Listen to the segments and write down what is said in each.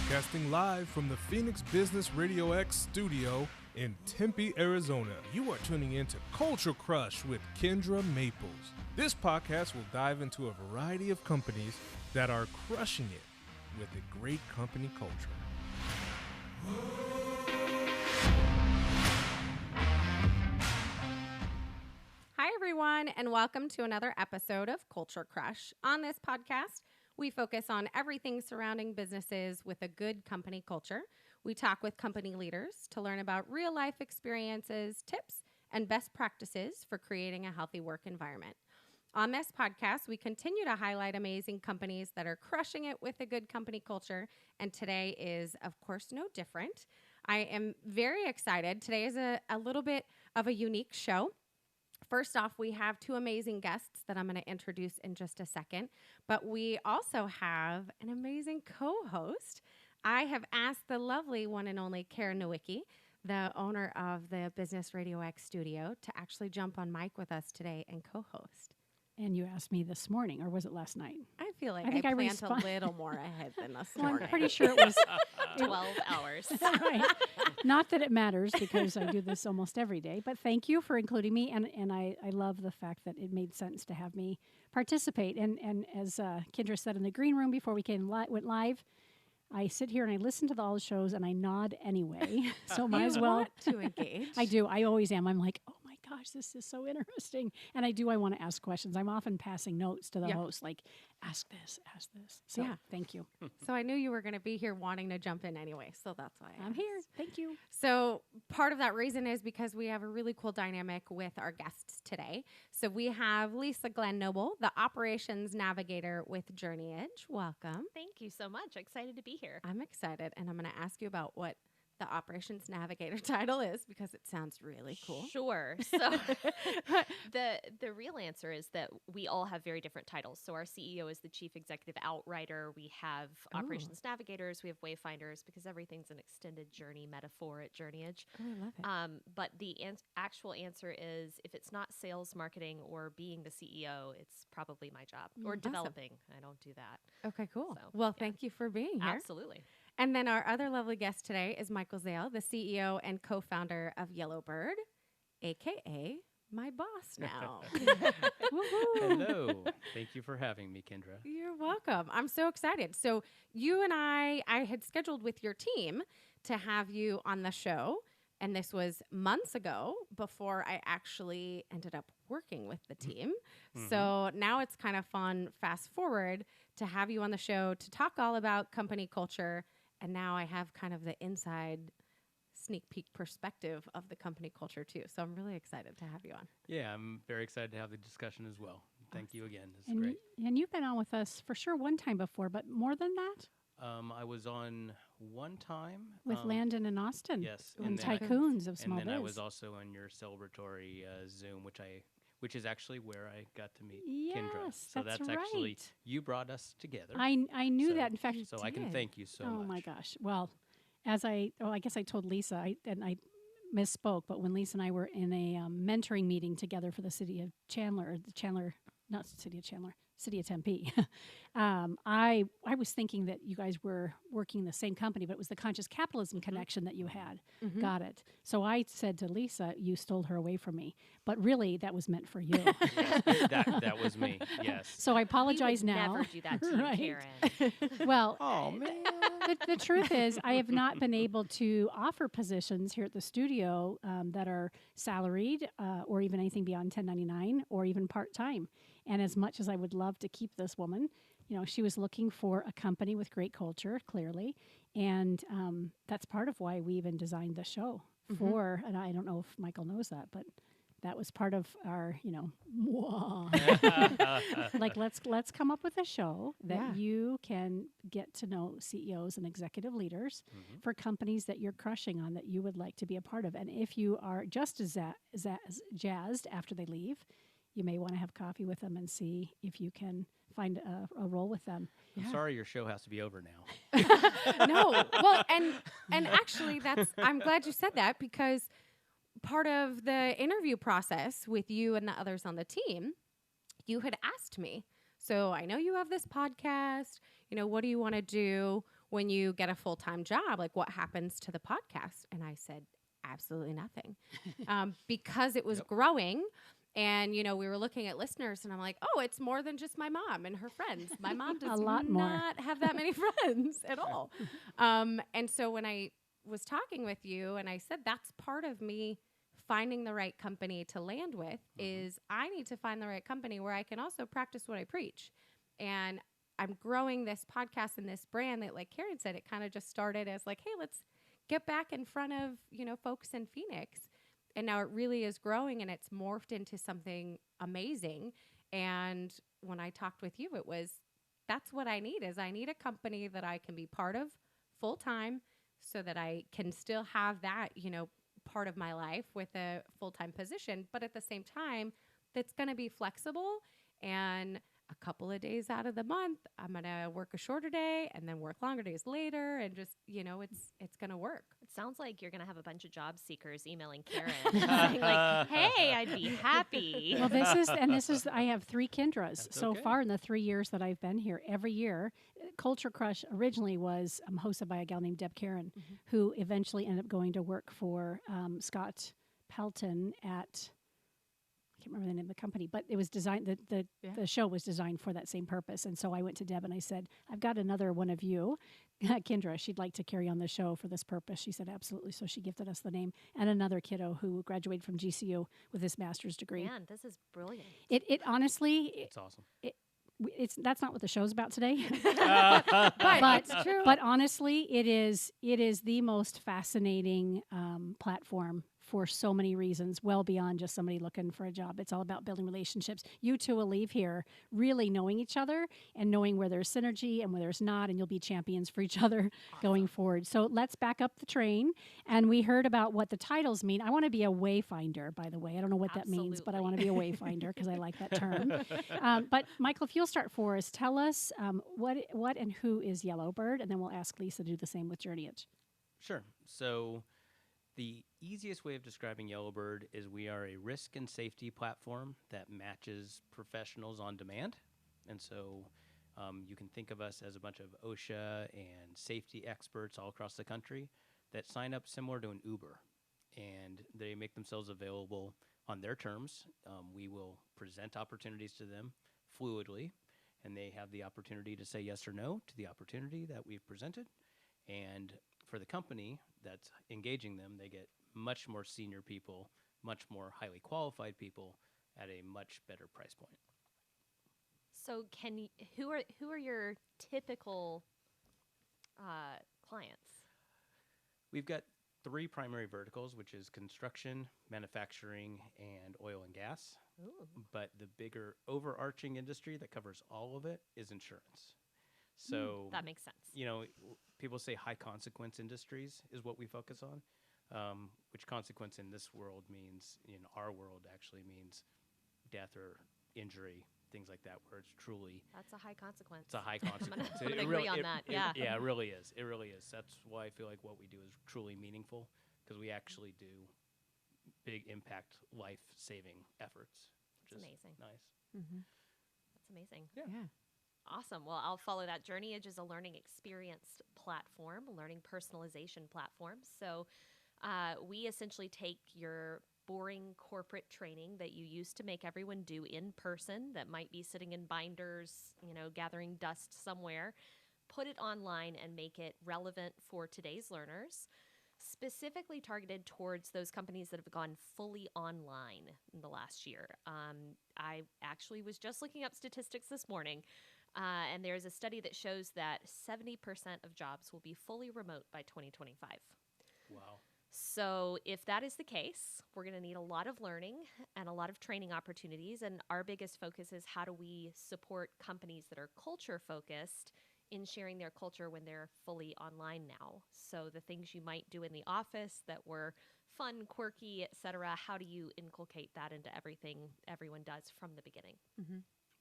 Broadcasting live from the Phoenix Business Radio X studio in Tempe, Arizona. You are tuning in to Culture Crush with Kendra Maples. This podcast will dive into a variety of companies that are crushing it with a great company culture. Hi, everyone, and welcome to another episode of Culture Crush. On this podcast, we focus on everything surrounding businesses with a good company culture. We talk with company leaders to learn about real-life experiences, tips, and best practices for creating a healthy work environment. On this podcast, we continue to highlight amazing companies that are crushing it with a good company culture, and today is, of course, no different. I am very excited. Today is a little bit of a unique show. First off, we have two amazing guests that I'm going to introduce in just a second, but we also have an amazing co-host. I have asked the lovely one and only Karen Nowicki, the owner of the Business Radio X studio, to actually jump on mic with us today and co-host. And you asked me this morning, or was it last night? I feel like I think I planned a little more ahead than this Well, morning. I'm pretty sure it was 12 hours. right. Not that it matters because I do this almost every day, but thank you for including me. And I love the fact that it made sense to have me participate. And as Kendra said in the green room before we went live, I sit here and I listen to all the shows and I nod anyway. So might as well. Want to engage. I do. I always am. I'm like, oh my gosh, this is so interesting. And I want to ask questions. I'm often passing notes to the host, like, ask this. So thank you. So I knew you were going to be here wanting to jump in anyway, so that's why I'm here. Thank you. So part of that reason is because we have a really cool dynamic with our guests today. So we have Lisa Glenn Noble, the operations navigator with Journeyage. Welcome. Thank you so much. Excited to be here. I'm excited, and I'm going to ask you about what the operations navigator title is because it sounds really cool. Sure. So the real answer is that we all have very different titles. So our CEO is the chief executive outrider. We have operations navigators. We have wayfinders because everything's an extended journey metaphor at Journeyage. Oh, I love it. But the actual answer is if it's not sales, marketing, or being the CEO, it's probably my job or developing. I don't do that. Okay, cool. So, well, thank you for being here. Absolutely. And then our other lovely guest today is Michael Zale, the CEO and co-founder of YellowBird, a.k.a. my boss now. Hello. Thank you for having me, Kendra. You're welcome. I'm so excited. So you and I had scheduled with your team to have you on the show, and this was months ago before I actually ended up working with the team. Mm-hmm. So now it's kind of fun, fast forward, to have you on the show to talk all about company culture. And now I have kind of the inside sneak peek perspective of the company culture too. So I'm really excited to have you on. Yeah, I'm very excited to have the discussion as well. Thank you again. This is And great. And you've been on with us for sure one time before, but more than that? I was on one time. With Landon and Austin. Yes. And then Tycoons of Small And then I Biz. was also on your celebratory Zoom, which is actually where I got to meet Yes, Kendra. So that's actually, right. you brought us together. I knew So- that. In fact, So I can thank you so much. oh my gosh. Well, I guess I told Lisa, I misspoke, but when Lisa and I were in a mentoring meeting together for the city of City of Tempe, I was thinking that you guys were working the same company, but it was the conscious capitalism connection that you had. Mm-hmm. Got it. So I said to Lisa, you stole her away from me. But really, that was meant for you. Yes, that was me, yes. So I apologize We would now. never do that to you, Right. Karen. Well, Oh, man. the truth is, I have not been able to offer positions here at the studio that are salaried or even anything beyond 1099 or even part-time. And as much as I would love to keep this woman, she was looking for a company with great culture, clearly. And that's part of why we even designed the show for, and I don't know if Michael knows that, but that was part of our, like, let's come up with a show that you can get to know CEOs and executive leaders for companies that you're crushing on that you would like to be a part of. And if you are just as jazzed after they leave, you may want to have coffee with them and see if you can find a role with them. I'm sorry your show has to be over now. No. Well, and actually I'm glad you said that because part of the interview process with you and the others on the team, you had asked me, so I know you have this podcast, what do you want to do? when you get a full-time job, like what happens to the podcast? And I said, absolutely nothing. Because it was growing. And, you know, we were looking at listeners and I'm like, oh, it's more than just my mom and her friends. My mom does not have that many friends at all. And so when I was talking with you and I said, that's part of me finding the right company to land with is I need to find the right company where I can also practice what I preach. And I'm growing this podcast and this brand that, like Karen said, it kind of just started as like, hey, let's get back in front of, you know, folks in Phoenix. And now it really is growing and it's morphed into something amazing. And when I talked with you, it was, that's what I need is I need a company that I can be part of full time so that I can still have that, you know, part of my life with a full-time position, but at the same time, that's going to be flexible. And a couple of days out of the month, I'm going to work a shorter day and then work longer days later. And just, you know, it's going to work. It sounds like you're going to have a bunch of job seekers emailing Karen saying like, hey, I'd be happy. Well, this is, I have 3 Kendras so far in the 3 years that I've been here. Every year, Culture Crush originally was hosted by a gal named Deb Karen, who eventually ended up going to work for Scott Pelton at, I can't remember the name of the company, but it was designed, the show was designed for that same purpose. And so I went to Deb and I said, I've got another one of you, Kendra, she'd like to carry on the show for this purpose. She said, absolutely. So she gifted us the name, and another kiddo who graduated from GCU with his master's degree. Man, this is brilliant. It honestly, it's awesome. That's not what the show's about today. But it's true. But honestly, it is the most fascinating platform for so many reasons, well beyond just somebody looking for a job. It's all about building relationships. You two will leave here really knowing each other and knowing where there's synergy and where there's not, and you'll be champions for each other going forward. So let's back up the train. And we heard about what the titles mean. I want to be a wayfinder, by the way. I don't know what that means, but I want to be a wayfinder because I like that term. But Michael, if you'll start for us, tell us what and who is YellowBird, and then we'll ask Lisa to do the same with Journeyage. Sure. So the easiest way of describing YellowBird is we are a risk and safety platform that matches professionals on demand. And so you can think of us as a bunch of OSHA and safety experts all across the country that sign up similar to an Uber. And they make themselves available on their terms. We will present opportunities to them fluidly, and they have the opportunity to say yes or no to the opportunity that we've presented. And for the company that's engaging them, they get much more senior people, much more highly qualified people at a much better price point. So who are your typical clients? We've got 3 primary verticals, which is construction, manufacturing, and oil and gas. Ooh. But the bigger overarching industry that covers all of it is insurance. So that makes sense. You know, people say high consequence industries is what we focus on, which consequence in this world means, in our world actually means death or injury, things like that, where it's truly... That's a high consequence. It's a high consequence. I'm gonna agree on that, yeah. Yeah, it really is. It really is. That's why I feel like what we do is truly meaningful, because we actually do big impact life-saving efforts, which That's is amazing. Nice. Mm-hmm. That's amazing. Yeah. Awesome. Well, I'll follow that. Journeyage is a learning experience platform, a learning personalization platform. So we essentially take your boring corporate training that you used to make everyone do in person, that might be sitting in binders, you know, gathering dust somewhere, put it online and make it relevant for today's learners, specifically targeted towards those companies that have gone fully online in the last year. I actually was just looking up statistics this morning. And there's a study that shows that 70% of jobs will be fully remote by 2025. Wow. So if that is the case, we're going to need a lot of learning and a lot of training opportunities. And our biggest focus is how do we support companies that are culture focused in sharing their culture when they're fully online now. So the things you might do in the office that were fun, quirky, et cetera, how do you inculcate that into everything everyone does from the beginning? Mm-hmm.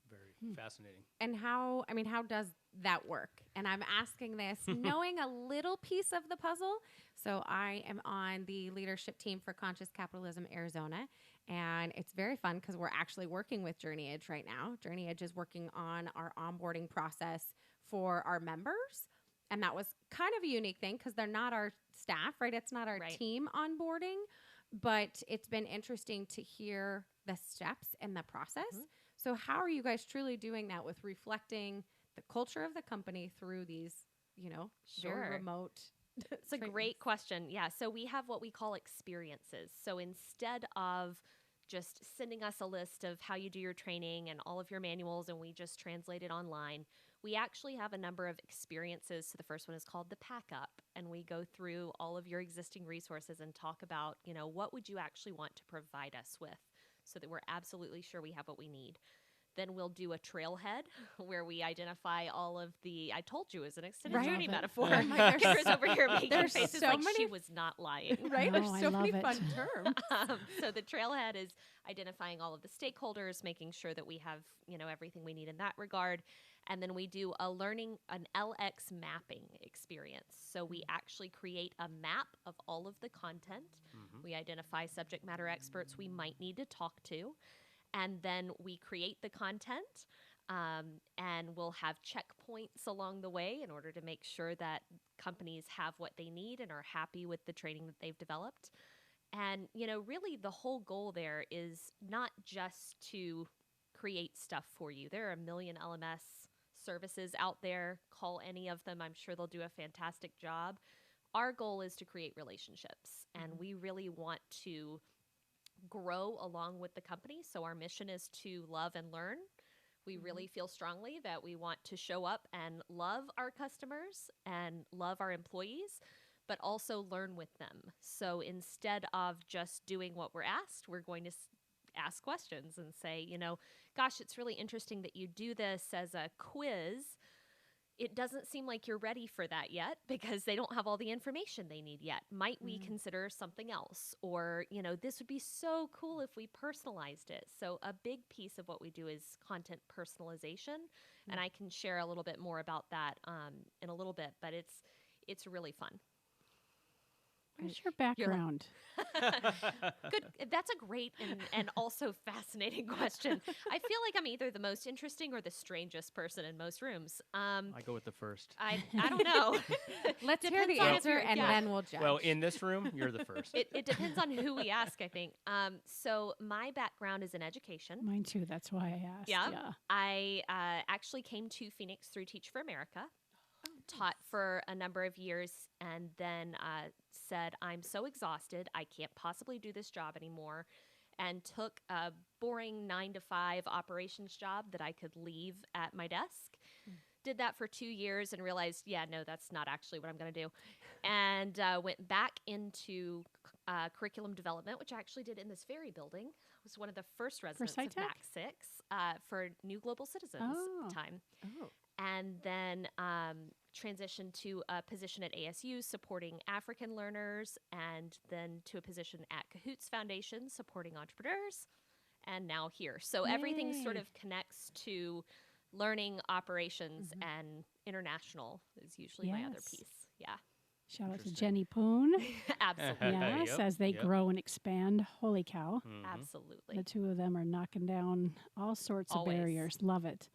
Very fascinating. And how does that work? And I'm asking this knowing a little piece of the puzzle. So I am on the leadership team for Conscious Capitalism Arizona, and it's very fun because we're actually working with Journeyage right now. Journeyage is working on our onboarding process for our members. And that was kind of a unique thing because they're not our staff, right? It's not our Right. team onboarding, but it's been interesting to hear the steps and the process. Mhm. So how are you guys truly doing that with reflecting the culture of the company through these, very Sure. remote? It's a great question. Yeah. So we have what we call experiences. So instead of just sending us a list of how you do your training and all of your manuals and we just translate it online, we actually have a number of experiences. So the first one is called the pack up, and we go through all of your existing resources and talk about, what would you actually want to provide us with so that we're absolutely sure we have what we need. Then we'll do a trailhead where we identify all of the, I told you, it was an extended Right. journey Love it. metaphor. Oh my gosh. Kendra's over here making There's faces so like many she was not lying. Right? No, There's I so love many it. fun terms. So the trailhead is identifying all of the stakeholders, making sure that we have, everything we need in that regard. And then we do an LX mapping experience. So we actually create a map of all of the content. Mhm. We identify subject matter experts we might need to talk to. And then we create the content, and we'll have checkpoints along the way in order to make sure that companies have what they need and are happy with the training that they've developed. And, really the whole goal there is not just to create stuff for you. There are a million LMS services out there. Call any of them. I'm sure they'll do a fantastic job. Our goal is to create relationships, and we really want to grow along with the company. So our mission is to love and learn. We really feel strongly that we want to show up and love our customers and love our employees, but also learn with them. So instead of just doing what we're asked, we're going to ask questions and say, gosh, it's really interesting that you do this as a quiz. It doesn't seem like you're ready for that yet because they don't have all the information they need yet. Might we consider something else? Or, this would be so cool if we personalized it. So a big piece of what we do is content personalization. And I can share a little bit more about that in a little bit, but it's really fun. What's your background? Good. That's a great and also fascinating question. I feel like I'm either the most interesting or the strangest person in most rooms. I go with the first. I don't know. Let's hear the Depends on if answer you're- and yeah. then we'll judge. Well, in this room, you're the first. It depends on who we ask, I think. So my background is in education. Mine too. That's why I asked. Yeah. Yeah. I actually came to Phoenix through Teach for America, taught for a number of years, and then said, I'm so exhausted, I can't possibly do this job anymore, and took a boring 9-to-5 operations job that I could leave at my desk. Did that for 2 years and realized, no, that's not actually what I'm going to do. And went back into curriculum development, which I actually did in this very building. I was one of the first residents of SciTech? MAC 6 for New Global Citizens Oh. time. Oh. And then transitioned to a position at ASU supporting African learners, and then to a position at Cahoots Foundation supporting entrepreneurs, and now here. So everything sort Yay. of connects to learning, operations, and international is usually my other Yes. piece. Yeah, Shout out to Interesting. Jenny Poon. absolutely. Yes, Yep, as they yep. grow and expand. Holy cow. Mhm. Absolutely. The two of them are knocking down all sorts Always. of barriers. Love it.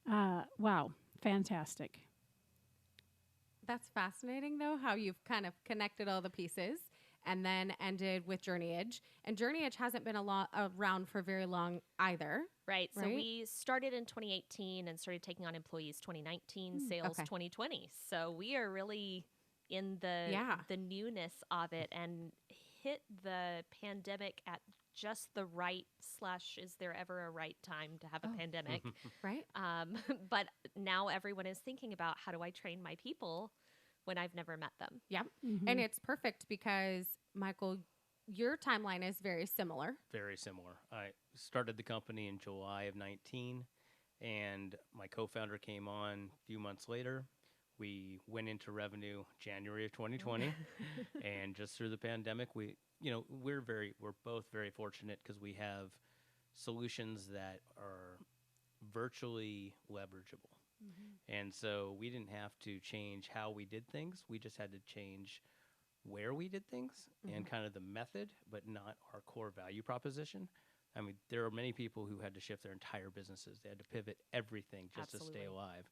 Wow. Fantastic. That's fascinating, though, how you've kind of connected all the pieces and then ended with Journeyage. And Journeyage hasn't been around for very long either. Right. So Right? we started in 2018 and started taking on employees 2019, sales okay. 2020. So we are really in the newness of it and hit the pandemic at just the right / is there ever a right time to have a pandemic? Right? But now everyone is thinking about, how do I train my people when I've never met them? Yep. Mhm. And it's perfect because, Michael, your timeline is very similar. Very similar. I started the company in July of 19, and my co-founder came on a few months later. We went into revenue January of 2020, and just through the pandemic, we're both very fortunate because we have solutions that are virtually leverageable. And so we didn't have to change how we did things. We just had to change where we did things and kind of the method, but not our core value proposition. I mean, there are many people who had to shift their entire businesses. They had to pivot everything just to stay alive.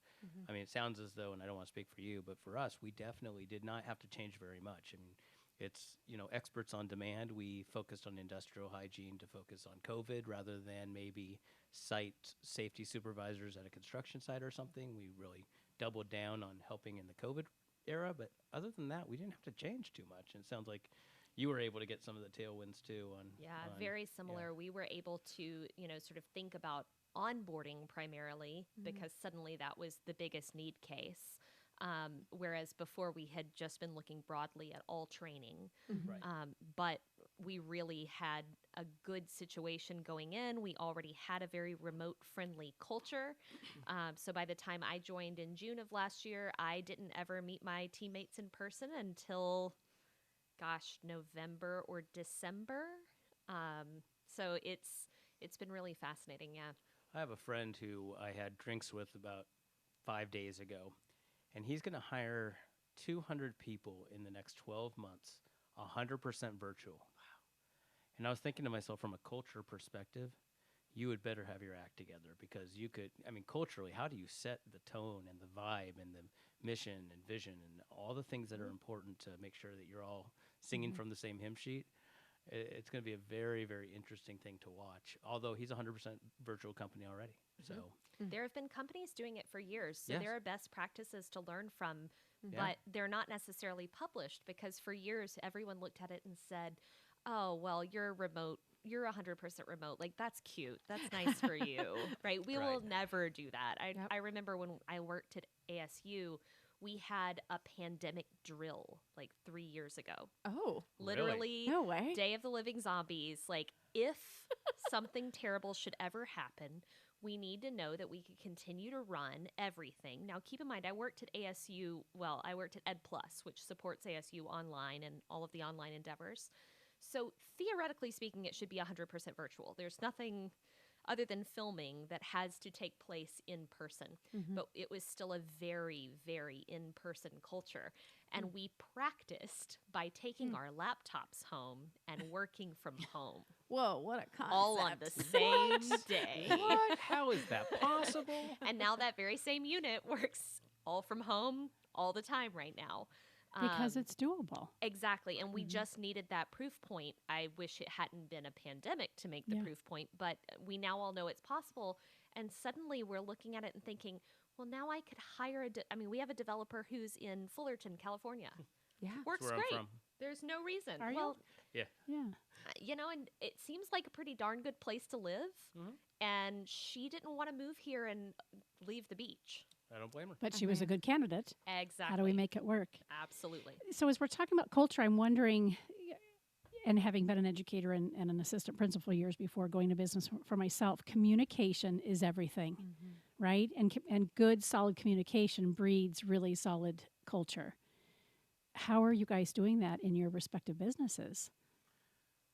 I mean, it sounds as though, and I don't want to speak for you, but for us, we definitely did not have to change very much. I mean, it's, experts on demand. We focused on industrial hygiene to focus on COVID rather than maybe site safety supervisors at a construction site or something. We really doubled down on helping in the COVID era. But other than that, we didn't have to change too much. And it sounds like you were able to get some of the tailwinds too. Very similar. We were able to, sort of think about onboarding primarily because suddenly that was the biggest need case. Whereas before we had just been looking broadly at all training. Right. But we really had a good situation going in. We already had a very remote friendly culture. So by the time I joined in June of last year, I didn't ever meet my teammates in person until November or December. So it's been really fascinating. Yeah. I have a friend who I had drinks with about 5 days ago, and he's going to hire 200 people in the next 12 months, 100% virtual. Wow. And I was thinking to myself, from a culture perspective, you would better have your act together, because you could, culturally, how do you set the tone and the vibe and the mission and vision and all the things that are important to make sure that you're all singing from the same hymn sheet? It's going to be a very, very interesting thing to watch, although he's a 100% virtual company already. So there have been companies doing it for years. So Yes. there are best practices to learn from, Yeah. but they're not necessarily published, because for years everyone looked at it and said, oh, well, you're remote. You're 100% remote. Like, that's cute. That's nice for you, right? We will never do that. I remember when I worked at ASU, we had a pandemic drill like 3 years ago. Oh, Literally, no way. Day of the Living Zombies. Like, if something terrible should ever happen, we need to know that we could continue to run everything. Now, keep in mind, I worked at ASU. Well, I worked at Ed Plus, which supports ASU online and all of the online endeavors. So theoretically speaking, it should be 100% virtual. There's nothing other than filming that has to take place in person. But it was still a very, very in-person culture. And we practiced by taking our laptops home and working from home. Whoa, what a concept. All on the same day. what? How is that possible? And now that very same unit works all from home all the time right now. Because it's doable. Exactly. And we just needed that proof point. I wish it hadn't been a pandemic to make the proof point, but we now all know it's possible. And suddenly we're looking at it and thinking, well, now I could hire we have a developer who's in Fullerton, California. Yeah. Works That's where I'm great. from. There's no reason. Are you? Well, Yeah. and it seems like a pretty darn good place to live. And she didn't want to move here and leave the beach. I don't blame her. But she was a good candidate. Exactly. How do we make it work? Absolutely. So as we're talking about culture, I'm wondering, and having been an educator and an assistant principal years before going to business for myself, communication is everything, right? And good, solid communication breeds really solid culture. How are you guys doing that in your respective businesses?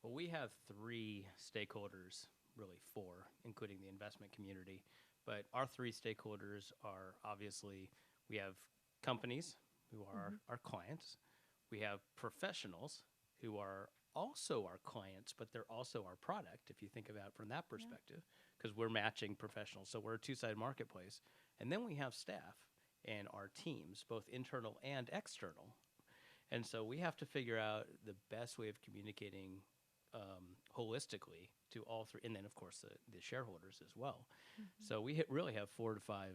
Well, we have 3 stakeholders, really 4, including the investment community. But our 3 stakeholders are obviously, we have companies who are our clients. We have professionals who are also our clients, but they're also our product, if you think about it from that perspective, because we're matching professionals. So we're a two-sided marketplace. And then we have staff and our teams, both internal and external. And so we have to figure out the best way of communicating holistically to all 3, and then of course the shareholders as well. So we really have 4 to 5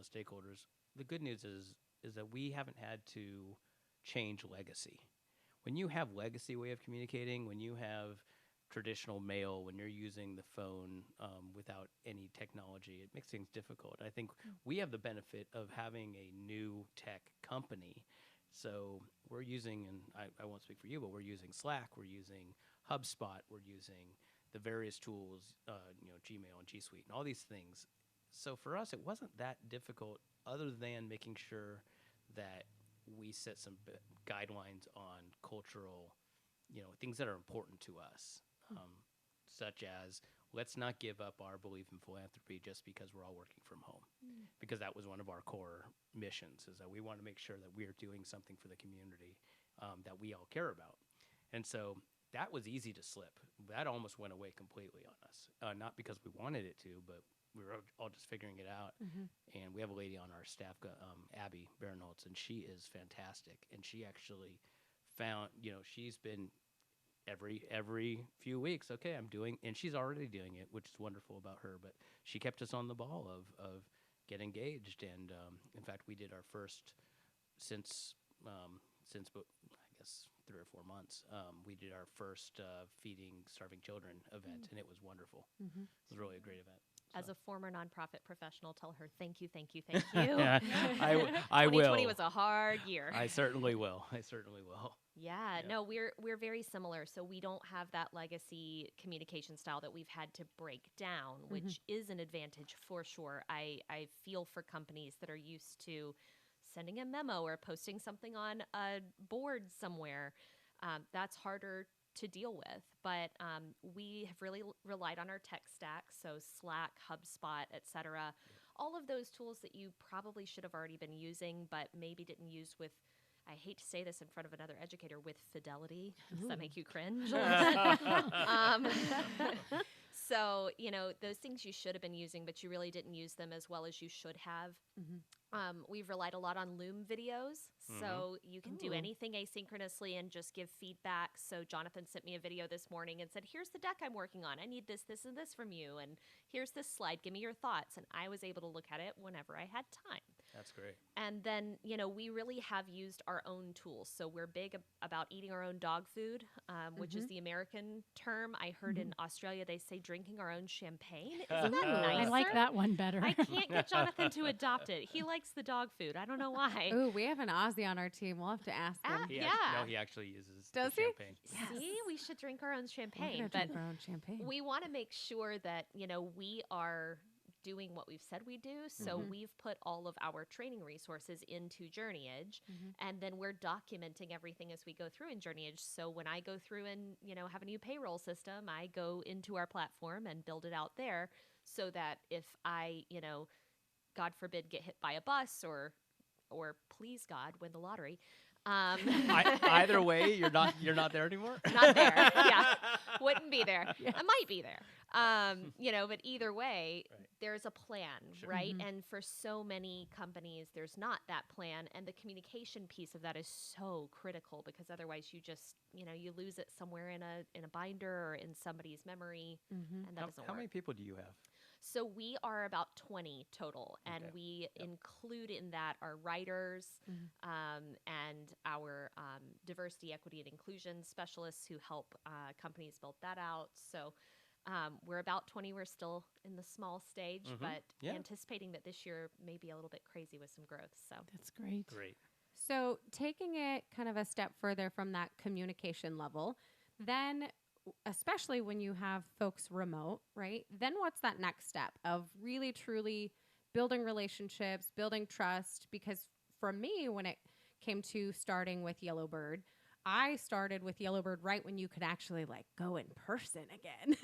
stakeholders. The good news is that we haven't had to change legacy. When you have legacy way of communicating, when you have traditional mail, when you're using the phone without any technology, it makes things difficult. I think we have the benefit of having a new tech company. So we're using, and I won't speak for you, but we're using Slack, we're using HubSpot, we're using the various tools, Gmail and G Suite and all these things. So for us, it wasn't that difficult, other than making sure that we set some guidelines on cultural, things that are important to us, such as let's not give up our belief in philanthropy just because we're all working from home, because that was one of our core missions, is that we want to make sure that we are doing something for the community that we all care about. And so that was easy to slip. That almost went away completely on us. Not because we wanted it to, but we were all just figuring it out. And we have a lady on our staff, Abby Barinholtz, and she is fantastic. And she actually found, she's been every few weeks, okay, I'm doing, and she's already doing it, which is wonderful about her. But she kept us on the ball of get engaged. And in fact, we did our first since I guess 3 or 4 months, we did our first feeding starving children event, and it was wonderful. It was really a great event. As a former nonprofit professional, tell her thank you, thank you, thank you. I will. 2020 was a hard year. I certainly will. Yeah, no, we're very similar. So we don't have that legacy communication style that we've had to break down, which is an advantage for sure. I feel for companies that are used to sending a memo or posting something on a board somewhere. That's harder to deal with. But we have really relied on our tech stack, so Slack, HubSpot, etc. All of those tools that you probably should have already been using, but maybe didn't use with, I hate to say this in front of another educator, with fidelity. Does that make you cringe? So, those things you should have been using, but you really didn't use them as well as you should have. We've relied a lot on Loom videos, so you can do anything asynchronously and just give feedback. So Jonathan sent me a video this morning and said, here's the deck I'm working on. I need this, this, and this from you. And here's this slide. Give me your thoughts. And I was able to look at it whenever I had time. That's great. And then, we really have used our own tools. So we're big about eating our own dog food, which is the American term. I heard in Australia they say drinking our own champagne. Isn't that nicer? I like that one better. I can't get Jonathan to adopt it. He likes the dog food. I don't know why. Ooh, we have an Aussie on our team. We'll have to ask him. He actually uses Does the he? champagne. Yes. See, we should drink our own champagne. We're gonna drink our own champagne. We want to make sure that, we are doing what we've said we do. So we've put all of our training resources into Journeyage, and then we're documenting everything as we go through in Journeyage. So when I go through and, have a new payroll system, I go into our platform and build it out there so that if I, God forbid, get hit by a bus or please God, win the lottery. Either way, you're not there anymore. Not there. Yeah, wouldn't be there. I might be there. But either way, there's a plan, right? And for so many companies, there's not that plan, and the communication piece of that is so critical because otherwise, you just you lose it somewhere in a binder or in somebody's memory, and that doesn't work. How many people do you have? So we are about 20 total, and we include in that our writers and our diversity, equity, and inclusion specialists who help companies build that out. So we're about 20. We're still in the small stage, but anticipating that this year may be a little bit crazy with some growth. So that's great. Great. So taking it kind of a step further from that communication level, then especially when you have folks remote, right? Then what's that next step of really truly building relationships, building trust? Because for me, when it came to starting with YellowBird, I started with YellowBird right when you could actually go in person again.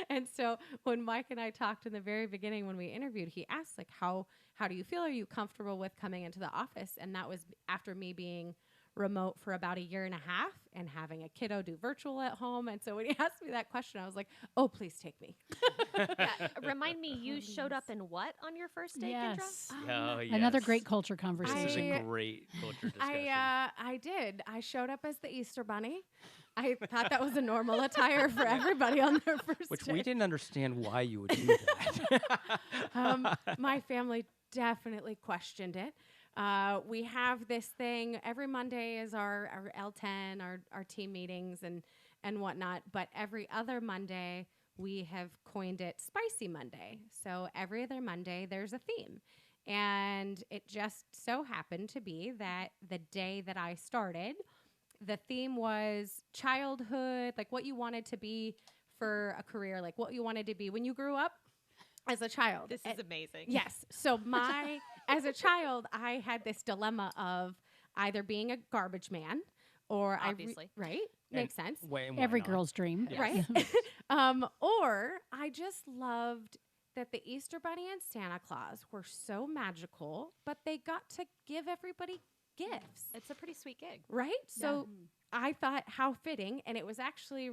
And so when Mike and I talked in the very beginning when we interviewed, he asked how do you feel? Are you comfortable with coming into the office? And that was after me being remote for about 1.5 years and having a kiddo do virtual at home. And so when he asked me that question, I was like, oh, please take me. Remind me, you showed up in what on your first day, Yes. Kendra? Yes. Another great culture conversation. This is a great culture discussion. I did. I showed up as the Easter Bunny. I thought that was a normal attire for everybody on their first Which day. we didn't understand why you would do that. My family definitely questioned it. We have this thing every Monday is our L10, our team meetings and whatnot. But every other Monday, we have coined it Spicy Monday. So every other Monday, there's a theme. And it just so happened to be that the day that I started, the theme was childhood, what you wanted to be for a career, what you wanted to be when you grew up as a child. This is amazing. Yes. So as a child, I had this dilemma of either being a garbage man or Obviously. right? Makes sense. Every girl's dream. Yes. Right. Or I just loved that the Easter Bunny and Santa Claus were so magical, but they got to give everybody gifts. It's a pretty sweet gig. Right? So I thought, how fitting. And it was actually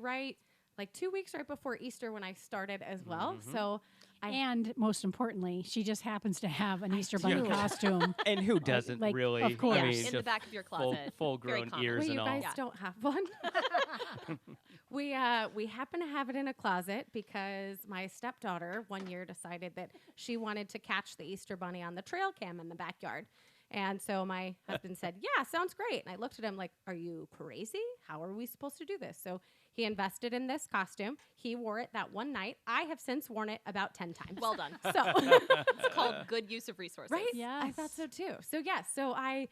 like 2 weeks right before Easter when I started as well. So and most importantly, she just happens to have an Easter bunny costume. And who doesn't like, really? of course. I mean, In the back of your closet. full-grown common. ears well, and you all. guys don't have one. We happen to have it in a closet because my stepdaughter one year decided that she wanted to catch the Easter bunny on the trail cam in the backyard. And so my husband said, yeah, sounds great. And I looked at him like, are you crazy? How are we supposed to do this? So he invested in this costume. He wore it that one night. I have since worn it about 10 times. Well done. So It's called good use of resources. right? Yes. I thought so too. So yes, so I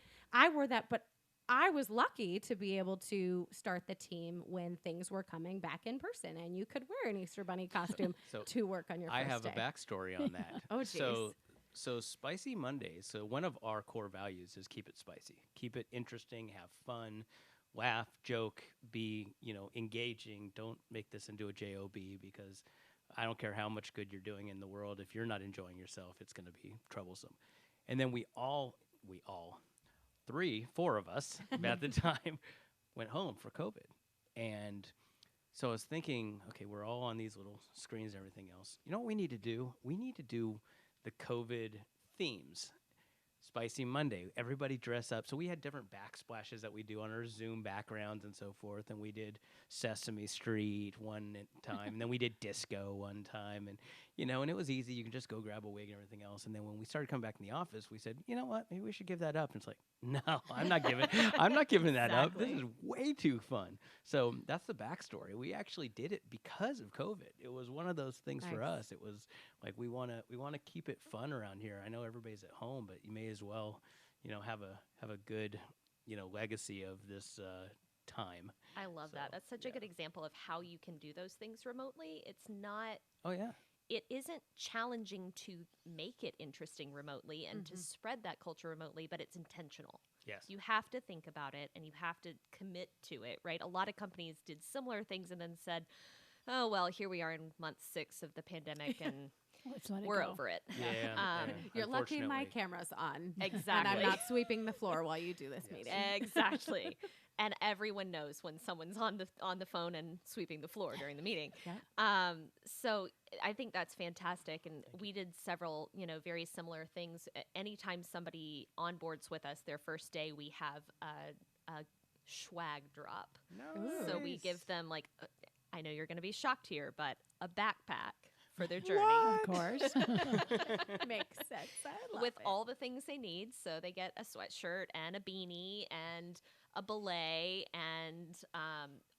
wore that, but I was lucky to be able to start the team when things were coming back in person, and you could wear an Easter bunny costume So to work on your I first have day. a backstory on that. Oh, jeez. So Spicy Mondays. So one of our core values is keep it spicy, keep it interesting, have fun, laugh, joke, be engaging. Don't make this into a job because I don't care how much good you're doing in the world. If you're not enjoying yourself, it's going to be troublesome. And then we all, 4 of us at the time went home for COVID. And so I was thinking, okay, we're all on these little screens and everything else. You know what we need to do? We need to do the COVID themes. Spicy Monday, everybody dress up. So we had different backsplashes that we do on our Zoom backgrounds and so forth. And we did Sesame Street one time. And then we did disco one time. And, and it was easy. You can just go grab a wig and everything else. And then when we started coming back in the office, we said, you know what? Maybe we should give that up. And it's like, no, I'm not giving that up. This is way too fun. So that's the backstory. We actually did it because of COVID. It was one of those things for us. It was like, we want to keep it fun around here. I know everybody's at home, but you may as well, have a good, legacy of this time. I love that. That's such a good example of how you can do those things remotely. It's not. Oh yeah. It isn't challenging to make it interesting remotely and to spread that culture remotely, but it's intentional. Yes. You have to think about it and you have to commit to it, right? A lot of companies did similar things and then said, oh, well, here we are in month 6 of the pandemic and Let's let it we're go. over it. Yeah. You're lucky my unfortunately. camera's on. Exactly. And I'm not sweeping the floor while you do this meeting. Exactly. And everyone knows when someone's on the phone and sweeping the floor during the meeting. So I think that's fantastic. And we did several, very similar things. Anytime somebody onboards with us, their first day, we have a swag drop. No. So we give them I know you're going to be shocked here, but a backpack for their journey. Of course. Makes sense. I love With it. all the things they need. So they get a sweatshirt and a beanie and a belay and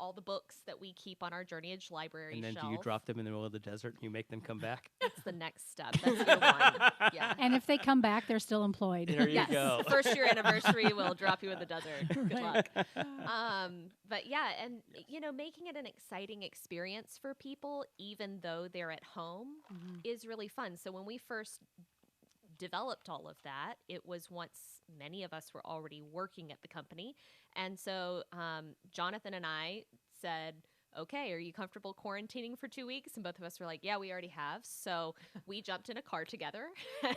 all the books that we keep on our Journeyage library And then shelf. do you drop them in the middle of the desert and you make them come back? That's the next step. That's year 1. Yeah. And if they come back, they're still employed. There you Yes. go. First year anniversary, we'll drop you in the desert. Good luck. But yeah, and making it an exciting experience for people, even though they're at home, is really fun. So when we first developed all of that, it was once many of us were already working at the company. And so Jonathan and I said, okay, are you comfortable quarantining for 2 weeks? And both of us were like, yeah, we already have. So we jumped in a car together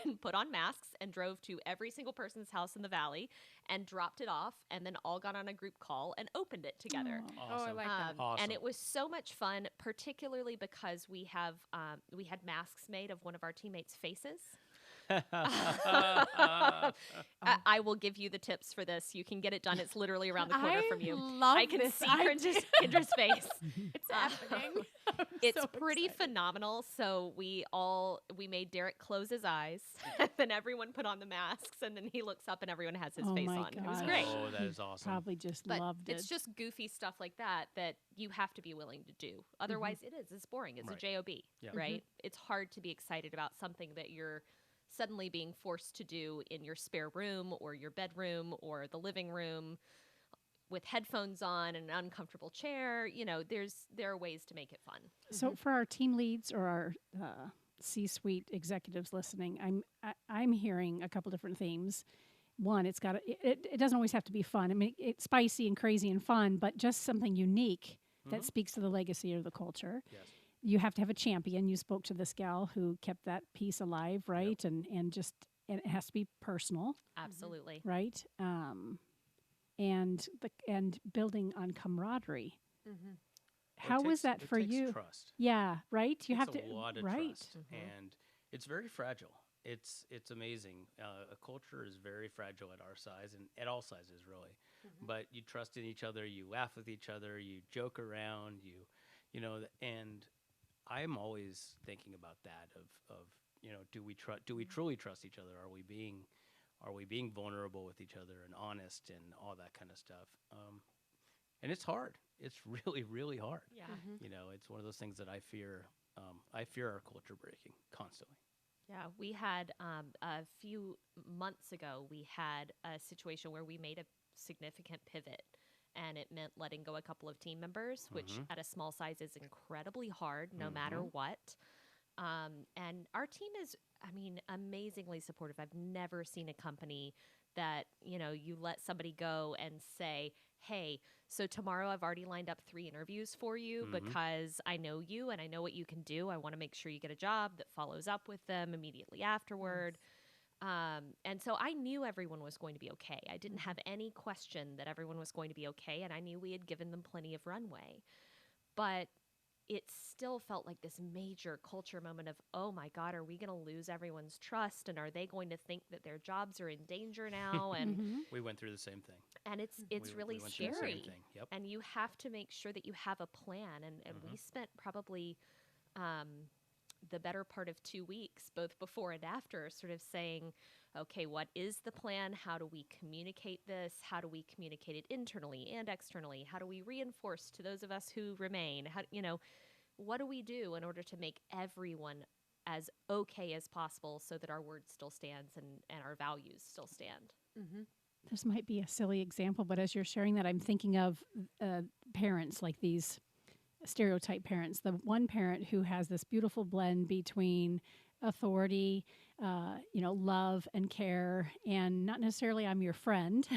and put on masks and drove to every single person's house in the valley and dropped it off and then all got on a group call and opened it together. Oh, I Awesome. like that. Awesome. And it was so much fun, particularly because we had masks made of one of our teammates' faces. I will give you the tips for this. You can get it done. It's literally around the corner from you. Love I can this. see Kendra's face. It's happening. It's so pretty excited. phenomenal. So we made Derek close his eyes, and then everyone put on the masks, and then he looks up, and everyone has his Oh face my on. It was gosh. great. Oh, that is awesome. Probably just But loved it. it's just goofy stuff like that you have to be willing to do. Otherwise, it's boring. It's Right. a JOB, Yeah. right? It's hard to be excited about something that you're suddenly being forced to do in your spare room or your bedroom or the living room with headphones on and an uncomfortable chair. There are ways to make it fun. So for our team leads or our C-suite executives listening, I'm hearing a couple different themes. One, it doesn't always have to be fun. I mean, it's spicy and crazy and fun, but just something unique that speaks to the legacy of the culture. Yes. You have to have a champion. You spoke to this gal who kept that piece alive, right? And it has to be personal, Absolutely. right? and building on camaraderie. Mm-hmm. How was that for takes you? Trust. Yeah, right. You It have takes to a lot of right. trust, and it's very fragile. It's amazing. A culture is very fragile at our size and at all sizes, really. But you trust in each other. You laugh with each other. You joke around. And I'm always thinking about that. Do we trust? Do we truly trust each other? Are we being vulnerable with each other and honest and all that kind of stuff? And it's hard. It's really, really hard. Yeah. It's one of those things that I fear. I fear our culture breaking constantly. Yeah, we had a few months ago, we had a situation where we made a significant pivot, and it meant letting go a couple of team members, which at a small size is incredibly hard no matter what. And our team is, amazingly supportive. I've never seen a company that, you let somebody go and say, hey, so tomorrow I've already lined up 3 interviews for you because I know you and I know what you can do. I want to make sure you get a job that follows up with them immediately afterward. And so I knew everyone was going to be okay. I didn't have any question that everyone was going to be okay. And I knew we had given them plenty of runway. But it still felt like this major culture moment of, oh my God, are we going to lose everyone's trust? And are they going to think that their jobs are in danger now? And We went through the same thing. and it's really we went through the same scary. thing. Yep. And you have to make sure that you have a plan. And we spent probably the better part of 2 weeks, both before and after, sort of saying, okay, what is the plan? How do we communicate this? How do we communicate it internally and externally? How do we reinforce to those of us who remain? What do we do in order to make everyone as okay as possible so that our word still stands and our values still stand? This might be a silly example, but as you're sharing that, I'm thinking of parents, like these stereotype parents. The one parent who has this beautiful blend between authority, love and care, and not necessarily I'm your friend,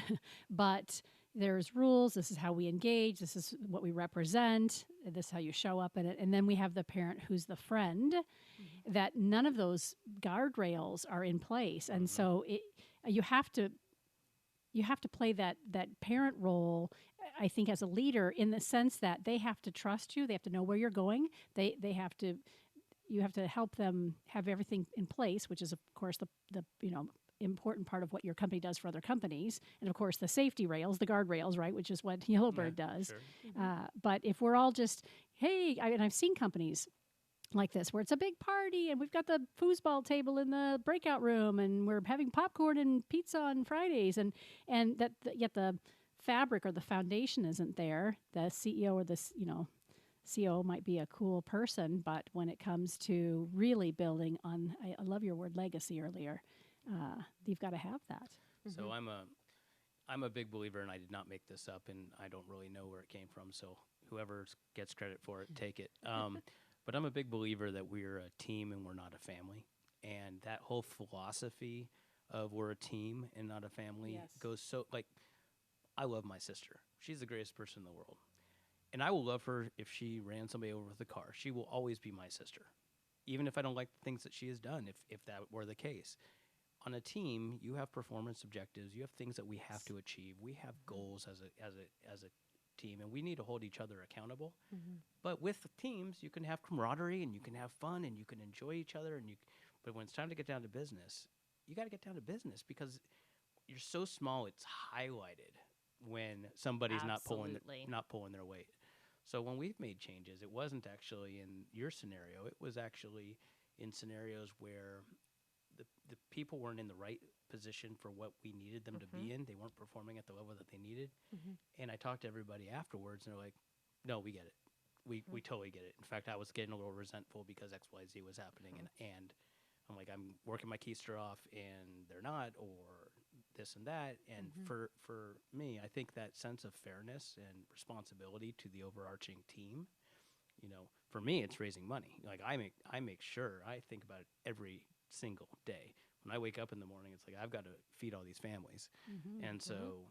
but there's rules. This is how we engage. This is what we represent. This is how you show up in it. And then we have the parent who's the friend, that none of those guardrails are in place. And so you have to play that parent role, I think, as a leader, in the sense that they have to trust you. They have to know where you're going. You have to help them have everything in place, which is, of course, the important part of what your company does for other companies. And of course, the safety rails, the guardrails, right, which is what YellowBird does. Sure. But if we're all just, hey, and I've seen companies like this where it's a big party and we've got the foosball table in the breakout room and we're having popcorn and pizza on Fridays, and yet the fabric or the foundation isn't there. The CEO or the CEO might be a cool person, but when it comes to really building on, I love your word legacy earlier, you've got to have that. So I'm a big believer, and I did not make this up, and I don't really know where it came from. So whoever gets credit for it, take it. But I'm a big believer that we're a team and we're not a family. And that whole philosophy of we're a team and not a family goes so, like, I love my sister. She's the greatest person in the world. And I will love her if she ran somebody over with a car. She will always be my sister, even if I don't like the things that she has done, if that were the case. On a team, you have performance objectives. You have things that we have to achieve. We have goals as a team, and we need to hold each other accountable. But with teams, you can have camaraderie, and you can have fun, and you can enjoy each other. But when it's time to get down to business, you got to get down to business, because you're so small. It's highlighted when somebody's not pulling their weight. So when we've made changes, it wasn't actually in your scenario. It was actually in scenarios where the people weren't in the right position for what we needed them to be in. They weren't performing at the level that they needed. And I talked to everybody afterwards, and they're like, no, we get it. We totally get it. In fact, I was getting a little resentful because XYZ was happening. And I'm like, I'm working my keister off, and they're not, or this and that. And for me, I think that sense of fairness and responsibility to the overarching team, for me, it's raising money. Like, I make sure, I think about it every single day. When I wake up in the morning, it's like, I've got to feed all these families. And so,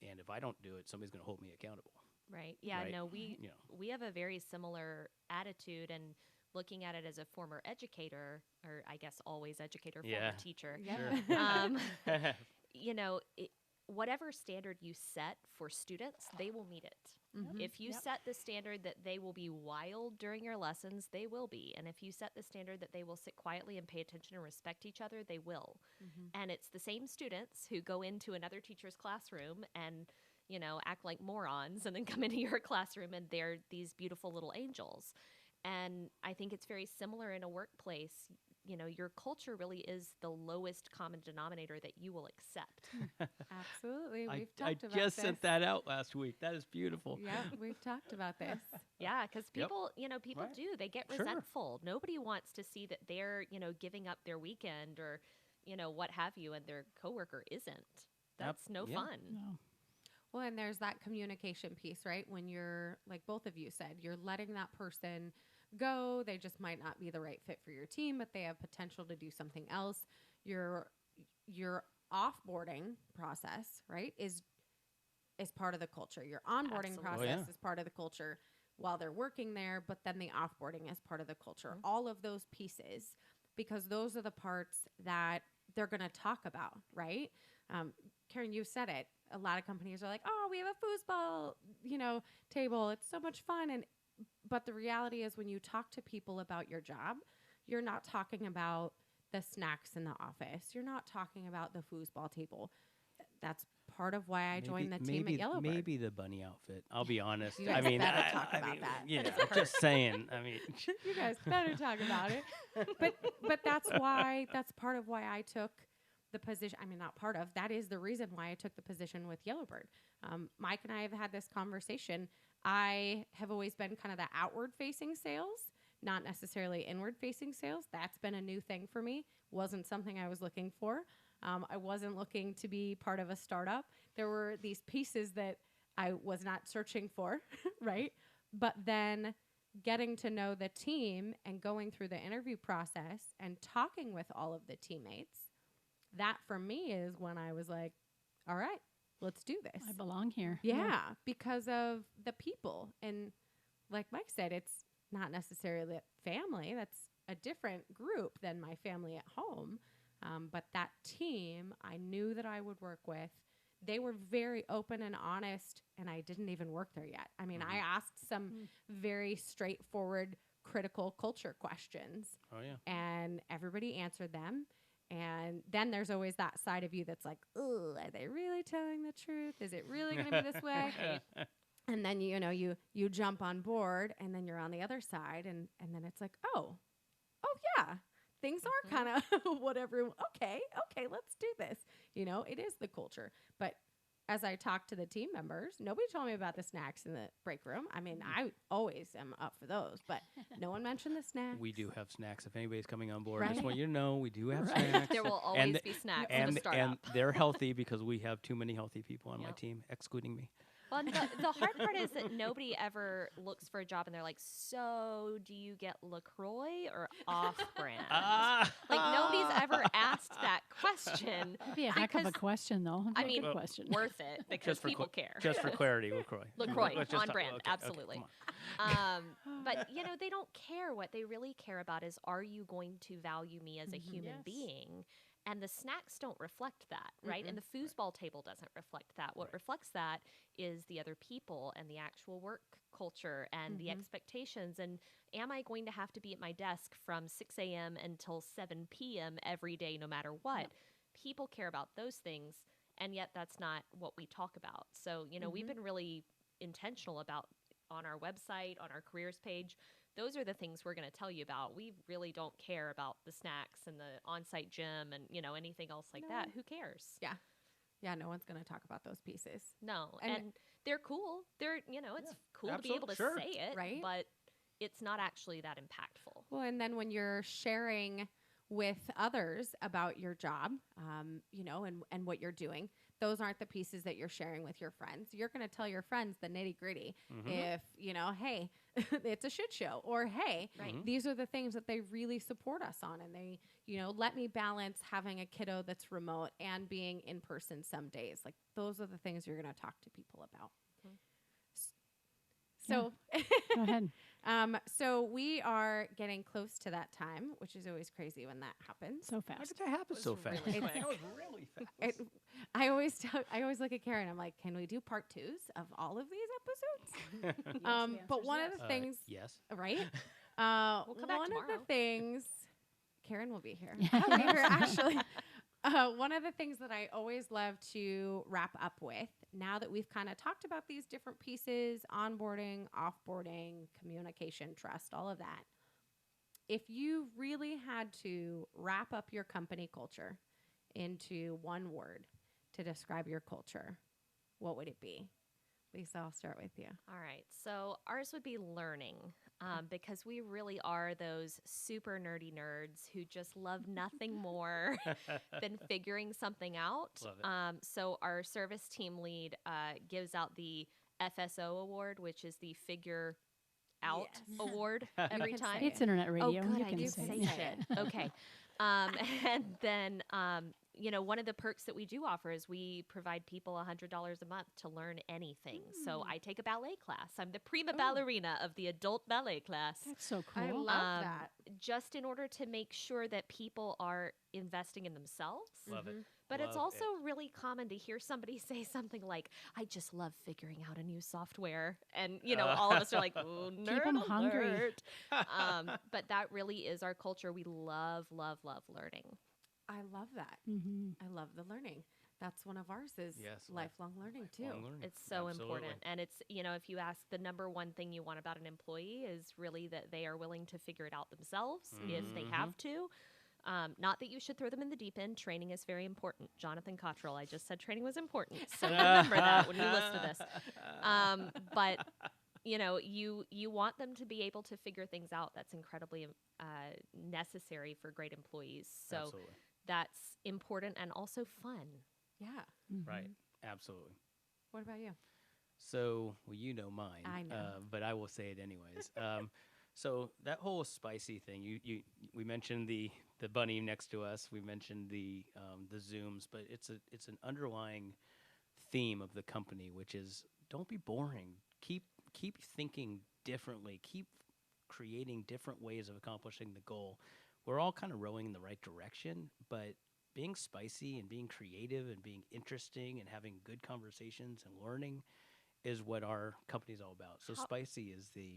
and if I don't do it, somebody's going to hold me accountable. Right. Yeah. Right? No, we have a very similar attitude, and looking at it as a former educator, or I guess always educator, former teacher. Sure. whatever standard you set for students, they will meet it. Mhm. If you set the standard that they will be wild during your lessons, they will be. And if you set the standard that they will sit quietly and pay attention and respect each other, they will. And it's the same students who go into another teacher's classroom and, act like morons and then come into your classroom and they're these beautiful little angels. And I think it's very similar in a workplace. Your culture really is the lowest common denominator that you will accept. Absolutely. I We've talked about just this. sent that out last week. That is beautiful. Yeah, we've talked about this. Yeah, because Yep. people Right. do. They get Sure. resentful. Nobody wants to see that they're, giving up their weekend or, what have you, and their coworker isn't. That's no yeah. fun. No. Well, and there's that communication piece, right? When you're, like both of you said, you're letting that person go. They just might not be the right fit for your team, but they have potential to do something else. Your offboarding process, right, is part of the culture. Your onboarding Absolutely. process yeah. is part of the culture while they're working there, but then the offboarding is part of the culture. All of those pieces, because those are the parts that they're going to talk about, right? Karen, you said it. A lot of companies are like, "Oh, we have a foosball, table. It's so much fun." But the reality is, when you talk to people about your job, you're not talking about the snacks in the office. You're not talking about the foosball table. That's part of why I joined the team at YellowBird. Maybe the bunny outfit. I'll be honest. You guys better talk about that. Just saying. I mean, You guys better talk about it. But that's part of why I took the position. I mean, not part of, that is the reason why I took the position with YellowBird. Mike and I have had this conversation. I have always been kind of the outward facing sales, not necessarily inward facing sales. That's been a new thing for me. Wasn't something I was looking for. I wasn't looking to be part of a startup. There were these pieces that I was not searching for, right? But then getting to know the team and going through the interview process and talking with all of the teammates, that for me is when I was like, all right, let's do this. I belong here. Yeah, because of the people. And like Mike said, it's not necessarily family. That's a different group than my family at home. But that team I knew that I would work with, they were very open and honest, and I didn't even work there yet. I mean, I asked some very straightforward, critical culture questions. oh yeah. And everybody answered them. And then there's always that side of you that's like, oh, are they really telling the truth? Is it really going to be this way? And then, you jump on board, and then you're on the other side. And then it's like, oh, yeah, things are kind of whatever. Okay, let's do this. It is the culture. But as I talked to the team members, nobody told me about the snacks in the break room. I mean, I always am up for those, but no one mentioned the snacks. We do have snacks. If anybody's coming on board, Right. just want you to know we do have snacks. There will always be snacks in a and startup. they're healthy because we have too many healthy people on my Yep. team, excluding me. Well, and the hard part is that nobody ever looks for a job and they're like, so do you get LaCroix or off-brand? Like, nobody's ever asked that question. That'd be a heck of a Because, question, though. That'd I be a mean, good question. worth it because Just for people cla- care. Just for clarity, LaCroix. LaCroix, Let's just on talk- brand, okay, absolutely. come on. But, they don't care. What they really care about is, are you going to value me as a human Yes. being? And the snacks don't reflect that, right? And the foosball table doesn't reflect that. What reflects that is the other people and the actual work culture and the expectations. And am I going to have to be at my desk from 6 a.m. until 7 p.m. every day, no matter what? People care about those things, and yet that's not what we talk about. So, we've been really intentional about, on our website, on our careers page, those are the things we're going to tell you about. We really don't care about the snacks and the on-site gym and, anything else like that. Who cares? Yeah, no one's going to talk about those pieces. No. And- And they're cool. They're, it's cool to be able to sure. say it, Right? but it's not actually that impactful. Well, and then when you're sharing with others about your job, and what you're doing, those aren't the pieces that you're sharing with your friends. You're going to tell your friends the nitty gritty. If, hey, it's a shit show, or hey, Right. these are the things that they really support us on. And they, let me balance having a kiddo that's remote and being in person some days. Like, those are the things you're going to talk to people about. So Go ahead. so we are getting close to that time, which is always crazy when that happens. So How fast. did that happen so fast? really That was really fast. I always look at Karen. I'm like, can we do part 2s of all of these episodes? But one of the things, Yes. right? We'll come back one of tomorrow. the things, Karen will be here. I'll be here actually. One of the things that I always love to wrap up with, now that we've kind of talked about these different pieces, onboarding, offboarding, communication, trust, all of that. If you really had to wrap up your company culture into one word to describe your culture, what would it be? Lisa, I'll start with you. All right. So ours would be learning because we really are those super nerdy nerds who just love nothing more than figuring something out. Love it. So our service team lead gives out the FSO award, which is the figure out Yes. award You every can time. say It's internet radio. Oh, good. You I can do say say it. shit. Okay. And then, one of the perks that we do offer is we provide people $100 a month to learn anything. So I take a ballet class. I'm the prima ballerina of the adult ballet class. That's so cool. I love that. Just in order to make sure that people are investing in themselves. Love it. But it's Love also it. really common to hear somebody say something like, I just love figuring out a new software. And, all of us are like, oh, nerd 'em hungry. alert. But that really is our culture. We love, love, love learning. I love that. Mm-hmm. I love the learning. That's one of ours is Yes, lifelong learning too. Lifelong learning. It's so Absolutely. important. And it's, if you ask the number one thing you want about an employee is really that they are willing to figure it out themselves if they have to. Not that you should throw them in the deep end. Training is very important. Jonathan Cottrell, I just said training was important. So remember that when you listen to this. But you want them to be able to figure things out. That's incredibly necessary for great employees. So Absolutely. that's important and also fun. Yeah. Right. Absolutely. What about you? So, well, you know mine. I know. But I will say it anyways. So that whole spicy thing, we mentioned the bunny next to us. We mentioned the Zooms, but it's an underlying theme of the company, which is don't be boring. Keep thinking differently. Keep creating different ways of accomplishing the goal. We're all kind of rowing in the right direction, but being spicy and being creative and being interesting and having good conversations and learning is what our company's all about. So spicy is the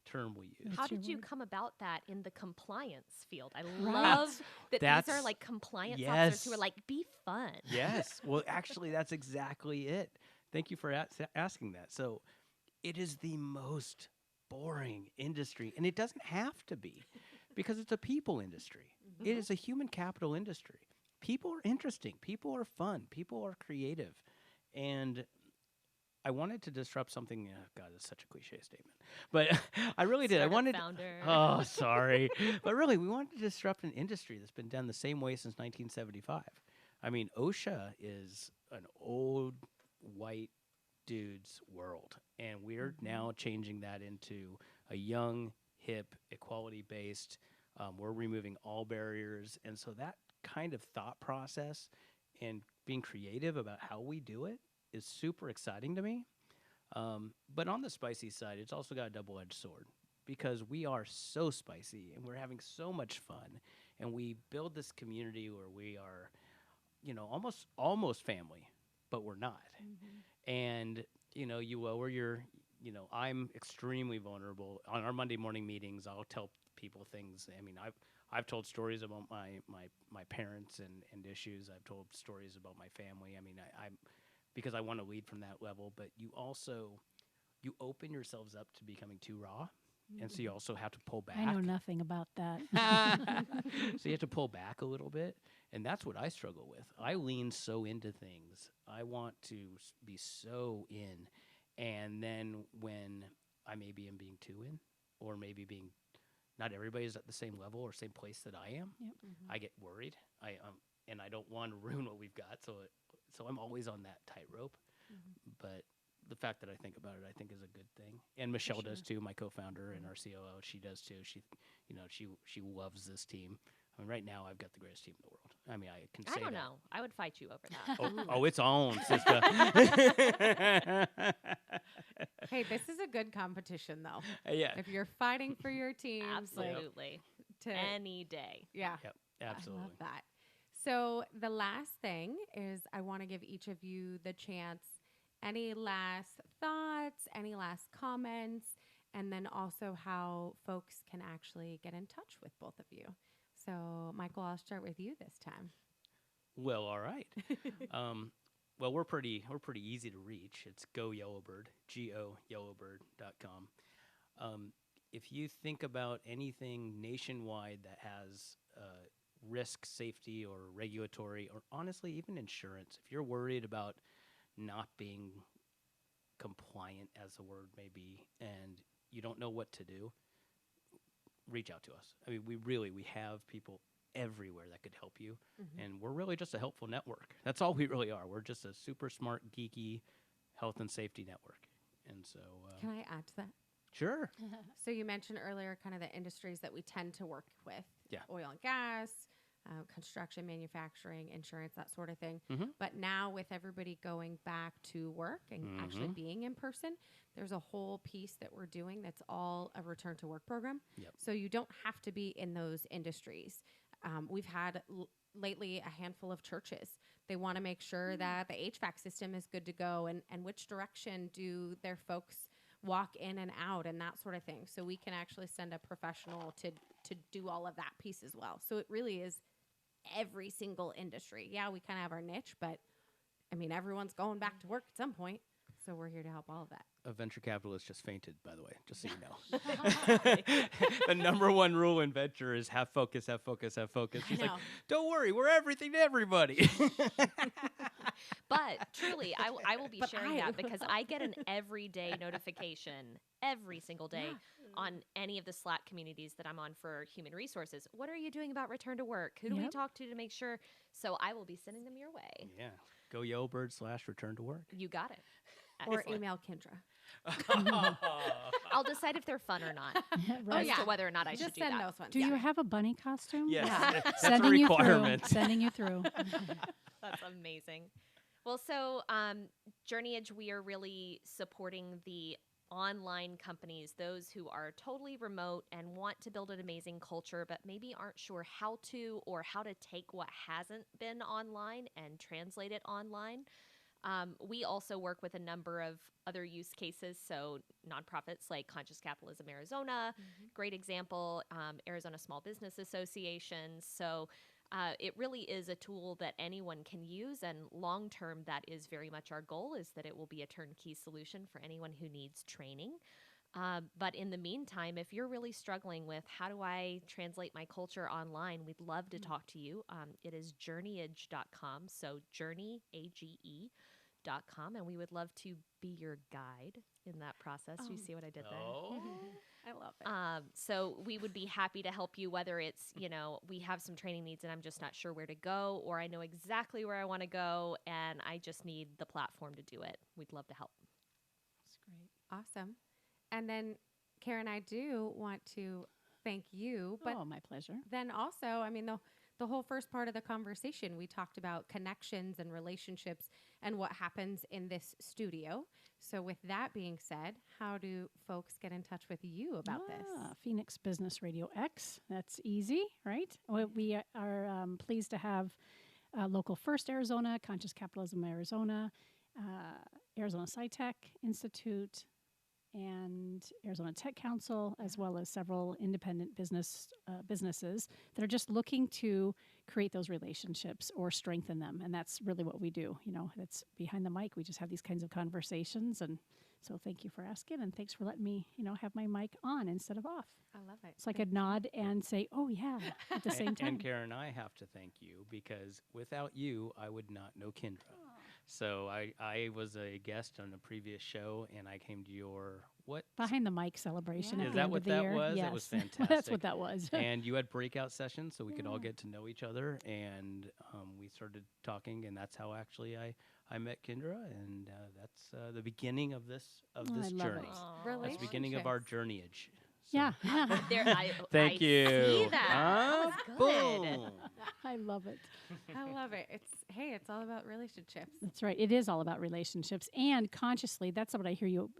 term we use. How That's your did you word. come about that in the compliance field? I Right. love that these are That's- like compliance officers who are yes. like, be fun. Yes. Well, actually, that's exactly it. Thank you for asking that. So it is the most boring industry, and it doesn't have to be because it's a people industry. It is a human capital industry. People are interesting. People are fun. People are creative. And I wanted to disrupt something. God, that's such a cliche statement. But I really did. I Startup wanted. founder. Oh, sorry. But really, we wanted to disrupt an industry that's been done the same way since 1975. I mean, OSHA is an old white dude's world, and we're now changing that into a young, hip, equality-based. We're removing all barriers, and so that kind of thought process and being creative about how we do it is super exciting to me. But on the spicy side, it's also got a double-edged sword because we are so spicy and we're having so much fun, and we build this community where we are, almost family, but we're not. And you lower your, I'm extremely vulnerable on our Monday morning meetings. I'll tell people things. I mean, I've told stories about my parents and issues. I've told stories about my family. I mean, I'm because I want to lead from that level, but you open yourselves up to becoming too raw. And so you also have to pull back. I know nothing about that. So you have to pull back a little bit. And that's what I struggle with. I lean so into things. I want to be so in. And then when I maybe am being too in, or maybe being, not everybody's at the same level or same place that I am, Yep. I get worried. And I don't want to ruin what we've got. So I'm always on that tightrope. But the fact that I think about it, I think is a good thing. And Michelle does too, my co-founder and our COO. She does too. She loves this team. I mean, right now I've got the greatest team in the world. I mean, I can say I don't that. know. I would fight you over that. Oh, it's on, sister. Hey, this is a good competition, though. Yeah. If you're fighting for your teams, like, Absolutely. to Any day. yeah, Yep. Absolutely. I love that. So the last thing is I want to give each of you the chance. Any last thoughts? Any last comments? And then also how folks can actually get in touch with both of you. So, Michael, I'll start with you this time. Well, all right. Well, we're pretty easy to reach. It's Go YellowBird, GO YellowBird.com. If you think about anything nationwide that has risk, safety, or regulatory, or honestly even insurance, if you're worried about not being compliant, as the word may be, and you don't know what to do, reach out to us. I mean, we have people everywhere that could help you, and we're really just a helpful network. That's all we really are. We're just a super smart, geeky health and safety network. And so, Can I add to that? sure. So you mentioned earlier kind of the industries that we tend to work with. Yeah. Oil and gas, construction, manufacturing, insurance, that sort of thing. Mhm. But now with everybody going back to work and actually being in person, there's a whole piece that we're doing that's all a return to work program. Yep. So you don't have to be in those industries. We've had lately a handful of churches. They want to make sure that the HVAC system is good to go and which direction do their folks walk in and out and that sort of thing. So we can actually send a professional to do all of that piece as well. So it really is every single industry. Yeah, we kind of have our niche, but I mean, everyone's going back to work at some point. So we're here to help all of that. A venture capitalist just fainted, by the way, just so you know. The number one rule in venture is have focus, have focus, have focus. She's like, know. don't worry, we're everything to everybody. But truly, I will be But sharing that because I get an everyday notification every single day on any of the Slack communities that I'm on for human resources. What are you doing about return to work? Who do we Yep. talk to make sure? So I will be sending them your way. Yeah. Go YellowBird/return to work. You got it. Or Excellent. email Kendra. I'll decide if they're fun or not Right. as yeah. to whether or not I Just should do send that. those ones. Do you have a bunny costume? Yes, Yeah. that's Sending a you requirement. through. Sending you through. That's amazing. Well, so Journeyage, we are really supporting the online companies, those who are totally remote and want to build an amazing culture, but maybe aren't sure how to or how to take what hasn't been online and translate it online. We also work with a number of other use cases, so nonprofits like Conscious Capitalism Arizona, great example, Arizona Small Business Association. So it really is a tool that anyone can use, and long term, that is very much our goal, is that it will be a turnkey solution for anyone who needs training. But in the meantime, if you're really struggling with how do I translate my culture online, we'd love to talk to you. It is journeyage.com, so journey, AGE.com, and we would love to be your guide in that process. You see what I did there? Oh. I love it. So we would be happy to help you, whether it's, we have some training needs and I'm just not sure where to go, or I know exactly where I want to go and I just need the platform to do it. We'd love to help. That's great. Awesome. And then, Karen, I do want to thank you, but Oh, my pleasure. then also, I mean, the whole first part of the conversation, we talked about connections and relationships and what happens in this studio. So with that being said, how do folks get in touch with you about this? Phoenix Business Radio X. That's easy, right? We are pleased to have Local First Arizona, Conscious Capitalism Arizona, Arizona SciTech Institute, and Arizona Tech Council, as well as several independent businesses that are just looking to create those relationships or strengthen them. And that's really what we do. That's behind the mic. We just have these kinds of conversations. And so thank you for asking. And thanks for letting me, have my mic on instead of off. I love it. It's like I'd nod and say, oh, yeah, at the same time. And Karen, I have to thank you because without you, I would not know Kendra. So I was a guest on a previous show, and I came to your Behind the mic celebration Yeah. at Is the that end what of the that year. was? Yes. It was That's fantastic. what that was. And you had breakout sessions, so we could all get to know each other, and we started talking, and that's how actually I met Kendra, and that's the beginning of this I love journey. it. That's the beginning of our journeyage. Yeah. Thank you. See that. Ah, That was good. boom. I love it. I love it. It's all about relationships. That's right. It is all about relationships and consciously. That's what I hear you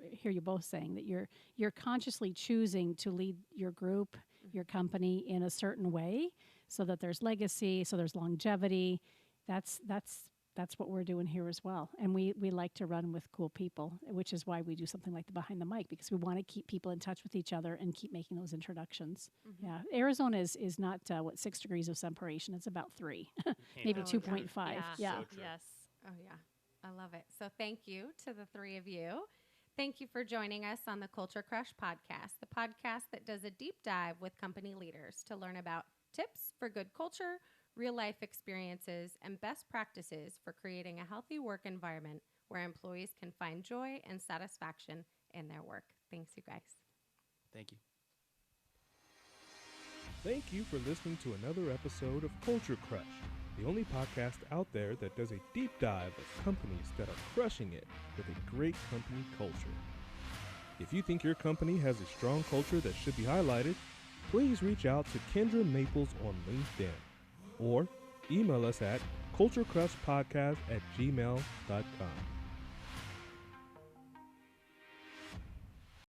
both saying, that you're consciously choosing to lead your group, your company in a certain way, so that there's legacy, so there's longevity. That's what we're doing here as well. And we like to run with cool people, which is why we do something like the Behind the Mic, because we want to keep people in touch with each other and keep making those introductions. Yeah, Arizona is not 6 degrees of separation. It's about 3, maybe Oh, 2.5. Yeah. So true. Yes. Oh, yeah. I love it. So thank you to the 3 of you. Thank you for joining us on the Culture Crush podcast, the podcast that does a deep dive with company leaders to learn about tips for good culture, real life experiences, and best practices for creating a healthy work environment where employees can find joy and satisfaction in their work. Thanks, you guys. Thank you. Thank you for listening to another episode of Culture Crush, the only podcast out there that does a deep dive of companies that are crushing it with a great company culture. If you think your company has a strong culture that should be highlighted, please reach out to Kendra Maples on LinkedIn or email us at culturecrushpodcast@gmail.com.